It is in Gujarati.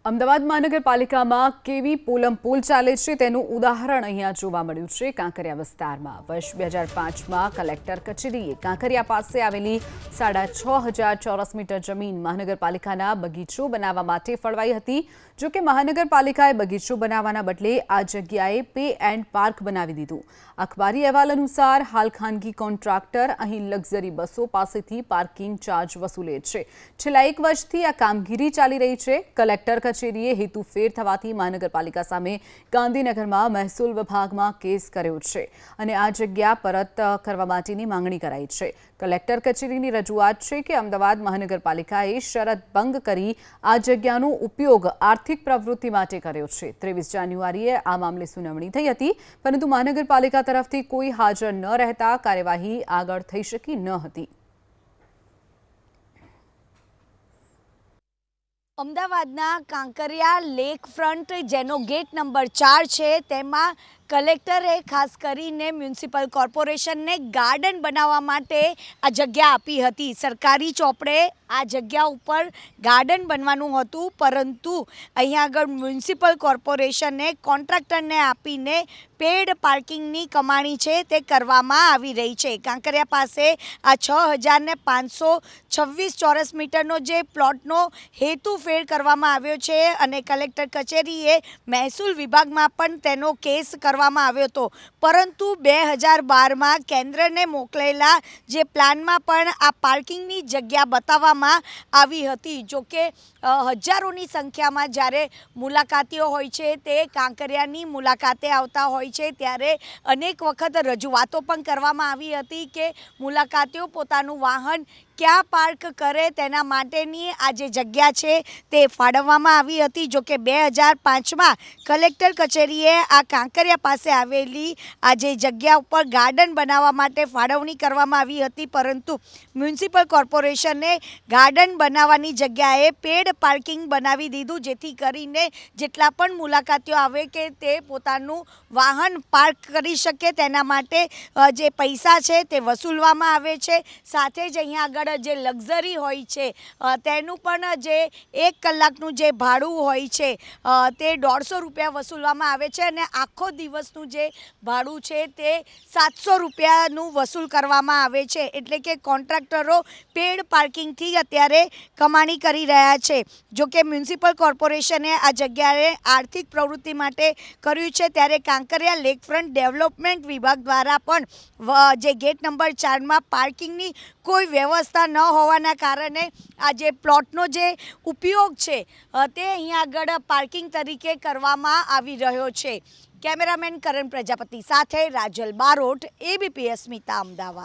અમદાવાદ મહાનગરપાલિકામાં કેવી પોલમપોલ ચાલે છે તેનું ઉદાહરણ અહીંયા જોવા મળ્યું છે કાંકરિયા વિસ્તારમાં. વર્ષ 2005માં કલેક્ટર કચેરીએ કાંકરિયા પાસે આવેલી 6,500 ચોરસ મીટર જમીન મહાનગરપાલિકાના બગીચો બનાવવા માટે ફળવાઈ હતી. જો કે મહાનગરપાલિકાએ બગીચો બનાવવાના બદલે આ જગ્યાએ પે એન્ડ પાર્ક બનાવી દીધું. અખબારી અહેવાલ અનુસાર હાલ ખાનગી કોન્ટ્રાક્ટર અહીં લક્ઝરી બસો પાસેથી પાર્કિંગ ચાર્જ વસૂલે છે. છેલ્લા 1 વર્ષથી આ કામગીરી ચાલી રહી છે. કલેક્ટર કચેરીએ હેતુફેર થવાથી મહાનગરપાલિકા સામે ગાંધીનગરમાં મહેસૂલ વિભાગમાં કેસ કર્યો છે અને આ જગ્યા પરત કરવા માટેની માંગણી કરાઈ છે. કલેક્ટર કચેરીની રજૂઆત છે કે અમદાવાદ મહાનગરપાલિકાએ શરત ભંગ કરી આ જગ્યાનો ઉપયોગ આર્થિક પ્રવૃત્તિ માટે કર્યો છે. 23 જાન્યુઆરીએ આ મામલે સુનાવણી થઈ હતી, પરંતુ મહાનગરપાલિકા તરફથી કોઈ હાજર ન રહેતા કાર્યવાહી આગળ થઈ શકી ન હતી. અમદાવાદના કાંકરિયા લેક ફ્રન્ટ જેનો ગેટ નંબર 4 છે તેમાં કલેક્ટરે ખાસ કરીને મ્યુનિસિપલ કોર્પોરેશનને ગાર્ડન બનાવવા માટે આ જગ્યા આપી હતી. સરકારી ચોપડે આ જગ્યા ઉપર ગાર્ડન બનવાનું હતું, પરંતુ અહીંયા આગળ મ્યુનિસિપલ કોર્પોરેશને કોન્ટ્રાક્ટરને આપીને પેડ પાર્કિંગની કમાણી છે તે કરવામાં આવી રહી છે. કાંકરિયા પાસે આ 6,526 ચોરસ મીટરનો જે પ્લોટનો હેતુફેર કરવામાં આવ્યો છે અને કલેક્ટર કચેરીએ મહેસૂલ વિભાગમાં પણ તેનો કેસ કરવામાં આવ્યો હતો, પરંતુ 2012માં કેન્દ્રને મોકલેલા જે પ્લાનમાં પણ આ પાર્કિંગની જગ્યા બતાવવામાં આવી હતી. જોકે હજારોની સંખ્યામાં જ્યારે મુલાકાતીઓ હોય છે તે કાંકરિયાની મુલાકાતે આવતા હોય છે ત્યારે અનેક વખત રજૂઆતો પણ કરવામાં આવી હતી કે મુલાકાતીઓ પોતાનું વાહન ક્યાં પાર્ક કરે તેના માટેની આ જે જગ્યા છે તે ફાળવવામાં આવી હતી. જોકે 2005માં કલેક્ટર કચેરીએ આ કાંકરિયા પાસે આવેલી આ જે જગ્યા ઉપર ગાર્ડન બનાવવા માટે ફાળવણી કરવામાં આવી હતી, પરંતુ મ્યુનિસિપલ કોર્પોરેશને ગાર્ડન બનાવવાની જગ્યાએ પેડ પાર્કિંગ બનાવી દીધું, જેથી કરીને જેટલા પણ મુલાકાતીઓ આવે કે તે પોતાનું વાહન પાર્ક કરી શકે તેના માટે જે પૈસા છે તે વસૂલવામાં આવે છે. સાથે જ અહીંયા આગળ જે લક્ઝરી હોય છે તેનું પણ જે 1 કલાકનું જે ભાડું હોય છે તે 150 રૂપિયા વસૂલવામાં આવે છે અને આખો દિવસનું જે ભાડું છે તે 700 રૂપિયાનું વસૂલ કરવામાં આવે છે. એટલે કે કોન્ટ્રાક્ટરો પેડ પાર્કિંગથી અત્યારે કમાણી કરી રહ્યા છે. જોકે મ્યુનિસિપલ કોર્પોરેશને આ જગ્યાએ આર્થિક પ્રવૃત્તિ માટે કર્યું છે, ત્યારે કાંકરિયા લેકફ્રન્ટ ડેવલપમેન્ટ વિભાગ દ્વારા પણ જે ગેટ નંબર 4માં પાર્કિંગની કોઈ વ્યવસ્થા ન હોવાના કારણે આ જે પ્લોટનો જે ઉપયોગ છે તે અહીંયા આગળ પાર્કિંગ તરીકે કરવામાં આવી રહ્યો છે. કેમેરામેન કરણ પ્રજાપતિ સાથે રાજલ બારોટ, ABP અસ્મિતા, અમદાવાદ.